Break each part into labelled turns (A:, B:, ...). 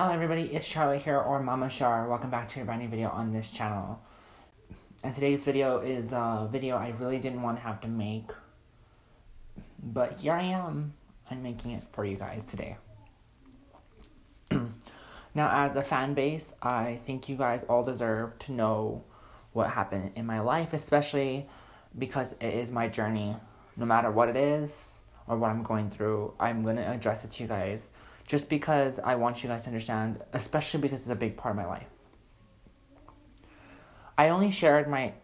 A: Hello everybody, it's Charlie here, or Mama Char. Welcome back to a brand new video on this channel. And today's video is a video I really didn't want to have to make, but here I am. I'm making it for you guys today. Now, as a fan base, I think you guys all deserve to know what happened in my life, especially because it is my journey. No matter what it is or what I'm going through, I'm going to address it to you guys. Just because I want you guys to understand, especially because it's a big part of my life. I only shared my,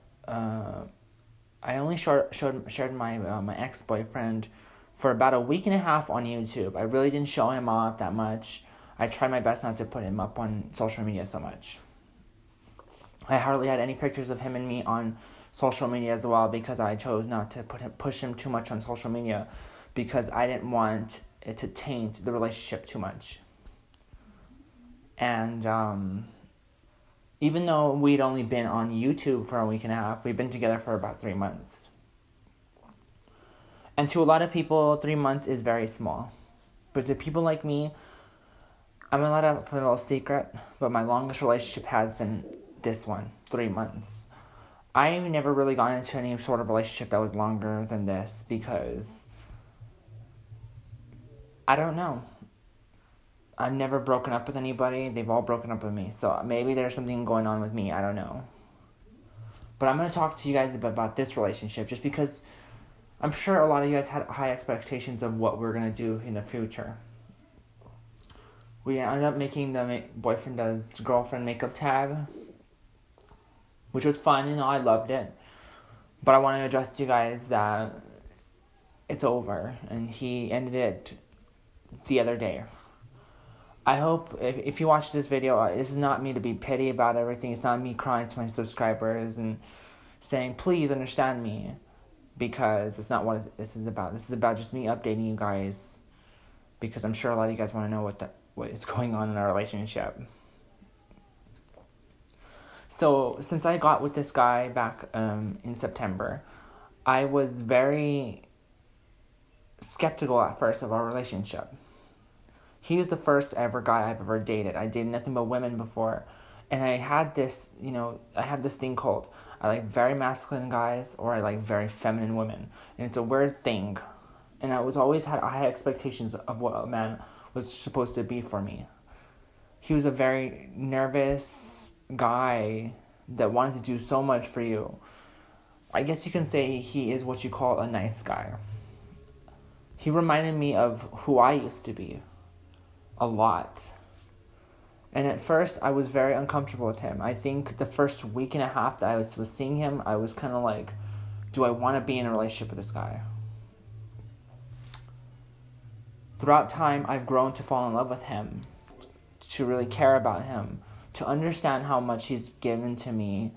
A: shared my ex-boyfriend for about a week and a half on YouTube. I really didn't show him off that much. I tried my best not to put him up on social media so much. I hardly had any pictures of him and me on social media as well, because I chose not to push him too much on social media, because I didn't want it to taint the relationship too much. And even though we'd only been on YouTube for a week and a half, we've been together for about 3 months. And to a lot of people, 3 months is very small. But to people like me, I'm allowed to put a little secret, but my longest relationship has been this one, 3 months. I never really got into any sort of relationship that was longer than this, because I don't know. I've never broken up with anybody. They've all broken up with me. So maybe there's something going on with me. I don't know. But I'm going to talk to you guys about this relationship, just because I'm sure a lot of you guys had high expectations of what we're going to do in the future. We ended up making the boyfriend does girlfriend makeup tag, which was fun, I loved it. But I want to address to you guys that it's over, and he ended it the other day. I hope if you watch this video, this is not me to be petty about everything. It's not me crying to my subscribers and saying, please understand me, because it's not what this is about. This is about just me updating you guys, because I'm sure a lot of you guys want to know what is going on in our relationship. So since I got with this guy back in September, I was very skeptical at first of our relationship. He was the first ever guy I've ever dated. I dated nothing but women before. And I had this, I have this thing called, I like very masculine guys, or I like very feminine women. And it's a weird thing. And I was always had high expectations of what a man was supposed to be for me. He was a very nervous guy that wanted to do so much for you. I guess you can say he is what you call a nice guy. He reminded me of who I used to be. A lot. And at first, I was very uncomfortable with him. I think the first week and a half that I was seeing him, I was kind of like, do I want to be in a relationship with this guy? Throughout time, I've grown to fall in love with him, to really care about him, to understand how much he's given to me.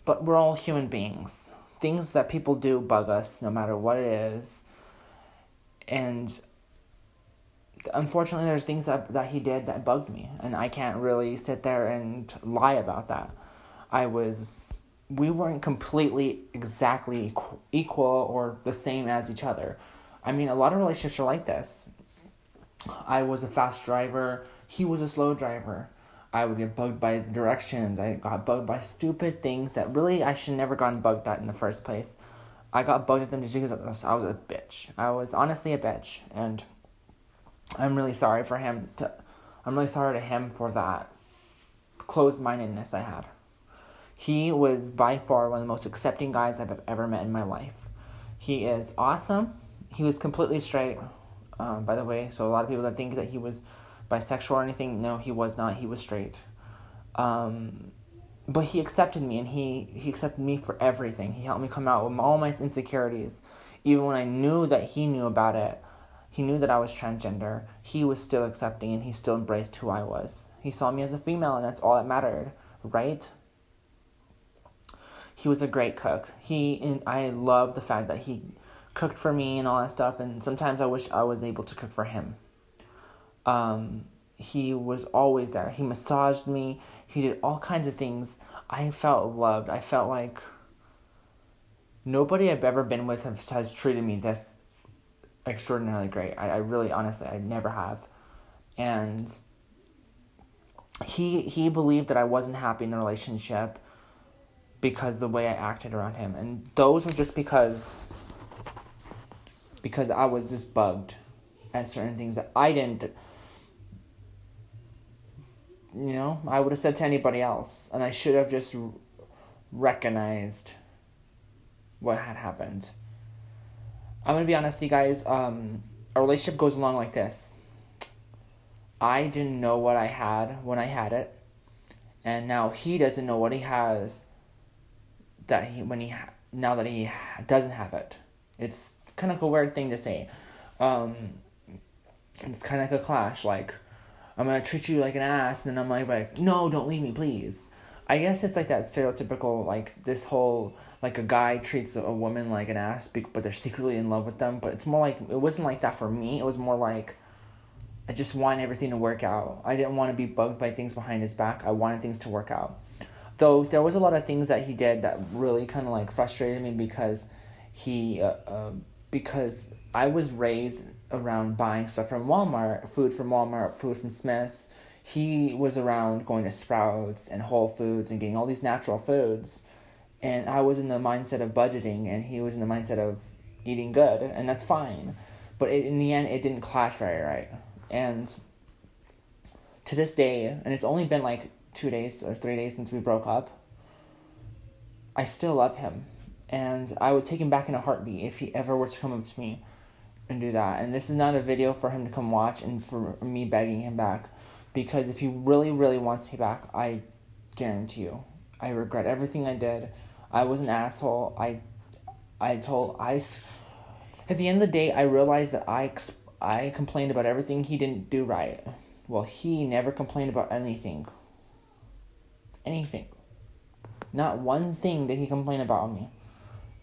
A: But we're all human beings. Things that people do bug us, no matter what it is. And unfortunately, there's things that he did that bugged me, and I can't really sit there and lie about that. We weren't completely exactly equal or the same as each other. I mean, a lot of relationships are like this. I was a fast driver, he was a slow driver. I would get bugged by directions. I got bugged by stupid things that really I should never gotten bugged at in the first place. I got bugged at them just because I was a bitch. I was honestly a bitch, and I'm really sorry for him. I'm really sorry to him for that closed-mindedness I had. He was by far one of the most accepting guys I've ever met in my life. He is awesome. He was completely straight, by the way. So a lot of people that think that he was bisexual or anything, no, he was not. He was straight. But he accepted me, and he accepted me for everything. He helped me come out with all my insecurities. Even when I knew that he knew about it, he knew that I was transgender, he was still accepting, and he still embraced who I was. He saw me as a female, and that's all that mattered, right? He was a great cook. I love the fact that he cooked for me and all that stuff, and sometimes I wish I was able to cook for him. He was always there. He massaged me. He did all kinds of things. I felt loved. I felt like nobody I've ever been with has treated me this extraordinarily great. I really, honestly, I never have. And he believed that I wasn't happy in the relationship because the way I acted around him. And those were just because I was just bugged at certain things that I didn't, I would have said to anybody else. And I should have just recognized what had happened. I'm going to be honest with you guys. A relationship goes along like this. I didn't know what I had when I had it. And now he doesn't know what he has now that he doesn't have it. It's kind of a weird thing to say. It's kind of like a clash. Like, I'm going to treat you like an ass. And then I'm like, no, don't leave me, please. I guess it's like that stereotypical, like, this whole, like, a guy treats a woman like an ass, but they're secretly in love with them. But it's more like, it wasn't like that for me. It was more like, I just wanted everything to work out. I didn't want to be bugged by things behind his back. I wanted things to work out. Though there was a lot of things that he did that really kind of, like, frustrated me because because I was raised around buying stuff from Walmart, food from Smith's. He was around going to Sprouts and Whole Foods and getting all these natural foods. And I was in the mindset of budgeting, and he was in the mindset of eating good, and that's fine. But in the end, it didn't clash very right. And to this day, and it's only been like 2 days or 3 days since we broke up, I still love him. And I would take him back in a heartbeat if he ever were to come up to me and do that. And this is not a video for him to come watch and for me begging him back. Because if he really, really wants me back, I guarantee you, I regret everything I did. I was an asshole. At the end of the day, I realized that I complained about everything he didn't do right. Well, he never complained about anything. Anything. Not one thing did he complain about me.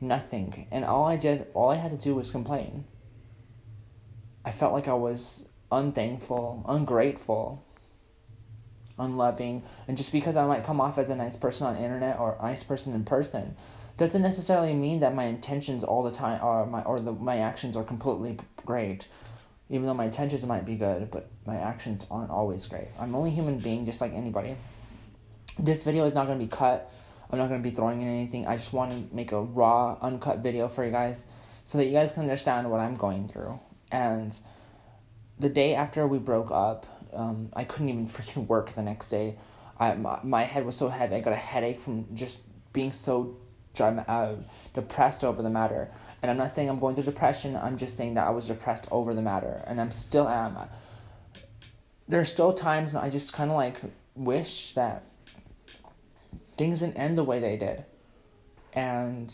A: Nothing. And all I had to do was complain. I felt like I was unthankful, ungrateful, unloving, and just because I might come off as a nice person on the internet or a nice person in person doesn't necessarily mean that my intentions all the time my actions are completely great. Even though my intentions might be good, but my actions aren't always great. I'm only a human being just like anybody. This video is not going to be cut. I'm not going to be throwing in anything. I just want to make a raw, uncut video for you guys so that you guys can understand what I'm going through. And the day after we broke up, I couldn't even freaking work the next day. My head was so heavy. I got a headache from just being so depressed over the matter. And I'm not saying I'm going through depression. I'm just saying that I was depressed over the matter. And I'm still am. There are still times when I just kind of like wish that things didn't end the way they did. And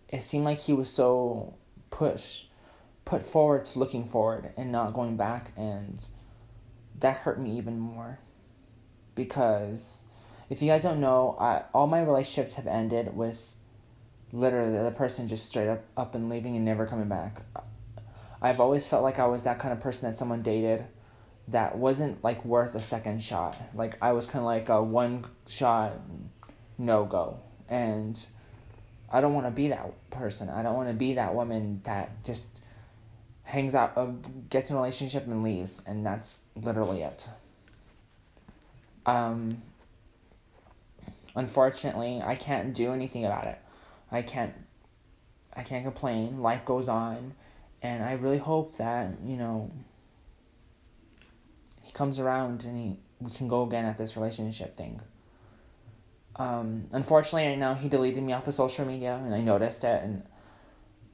A: it seemed like he was so put forward to looking forward and not going back. And that hurt me even more. Because if you guys don't know, all my relationships have ended with literally the person just straight up and leaving and never coming back. I've always felt like I was that kind of person that someone dated that wasn't like worth a second shot. Like I was kind of like a one shot no-go. And I don't want to be that person. I don't want to be that woman that just hangs out, gets in a relationship and leaves. And that's literally it. Unfortunately, I can't do anything about it. I can't complain. Life goes on. And I really hope that, he comes around and we can go again at this relationship thing. Unfortunately, right now, he deleted me off of social media, and I noticed it, and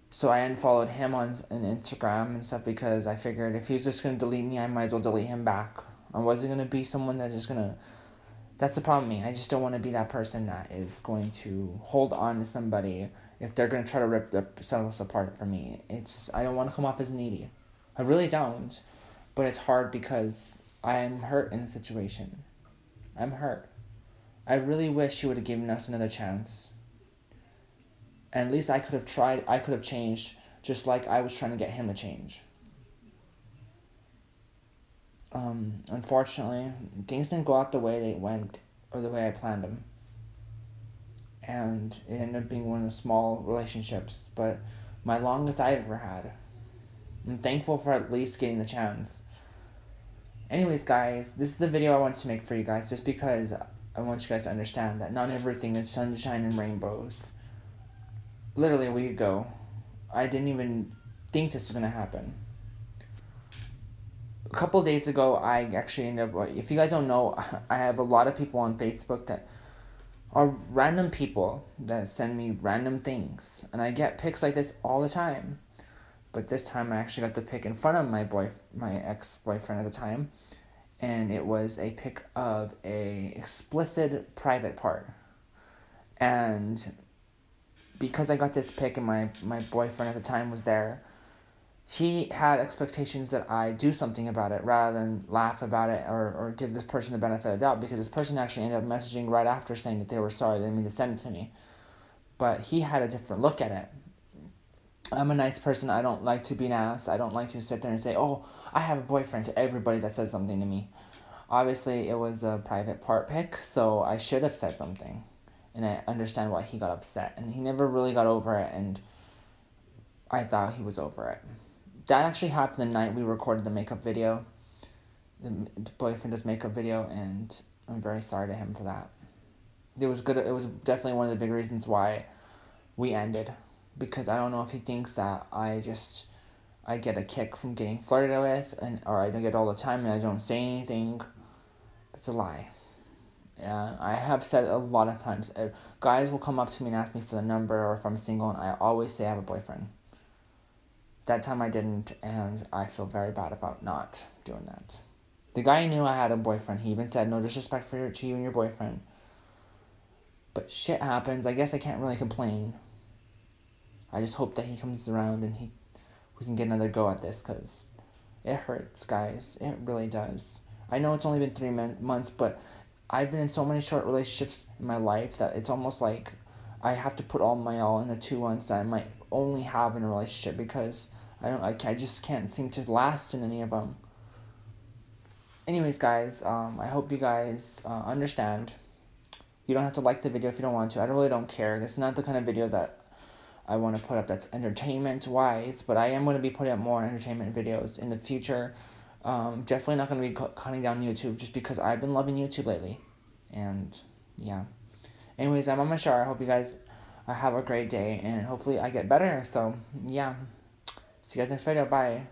A: so I unfollowed him on Instagram and stuff because I figured if he's just going to delete me, I might as well delete him back. I wasn't going to be someone that's just going to... That's the problem with me. I just don't want to be that person that is going to hold on to somebody if they're going to try to rip themselves apart from me. I don't want to come off as needy. I really don't. But it's hard because I'm hurt in the situation. I'm hurt. I really wish he would have given us another chance. And at least I could have tried. I could have changed just like I was trying to get him to change. Unfortunately, things didn't go out the way they went or the way I planned them. And it ended up being one of the small relationships, but my longest I've ever had. I'm thankful for at least getting the chance. Anyways, guys, this is the video I wanted to make for you guys, just because I want you guys to understand that not everything is sunshine and rainbows. Literally a week ago, I didn't even think this was going to happen. A couple days ago, I actually ended up, if you guys don't know, I have a lot of people on Facebook that are random people that send me random things. And I get pics like this all the time. But this time I actually got the pic in front of my ex-boyfriend at the time. And it was a pic of a explicit private part. And because I got this pic and my boyfriend at the time was there, he had expectations that I do something about it rather than laugh about it or give this person the benefit of the doubt, because this person actually ended up messaging right after saying that they were sorry, they didn't mean to send it to me. But he had a different look at it. I'm a nice person. I don't like to be an ass. I don't like to sit there and say, oh, I have a boyfriend to everybody that says something to me. Obviously, it was a private part pic, so I should have said something. And I understand why he got upset. And he never really got over it, and I thought he was over it. That actually happened the night we recorded the makeup video. The boyfriend does makeup video, and I'm very sorry to him for that. It was good. It was definitely one of the big reasons why we ended. Because I don't know if he thinks that I get a kick from getting flirted with, or I don't get it all the time and I don't say anything. It's a lie. Yeah, I have said a lot of times, guys will come up to me and ask me for the number or if I'm single, and I always say I have a boyfriend. That time I didn't, and I feel very bad about not doing that. The guy knew I had a boyfriend. He even said, no disrespect to you and your boyfriend. But shit happens. I guess I can't really complain. I just hope that he comes around and we can get another go at this, because it hurts, guys. It really does. I know it's only been 3 months, but I've been in so many short relationships in my life that it's almost like I have to put all my all in the 2 months that I might only have in a relationship, because I just can't seem to last in any of them. Anyways, guys, I hope you guys understand. You don't have to like the video if you don't want to. I really don't care. This is not the kind of video that I want to put up that's entertainment-wise, but I am going to be putting up more entertainment videos in the future. Definitely not going to be cutting down YouTube, just because I've been loving YouTube lately. And, yeah. Anyways, I'm on my shower. I hope you guys have a great day, and hopefully I get better. So, yeah. See you guys next video. Bye.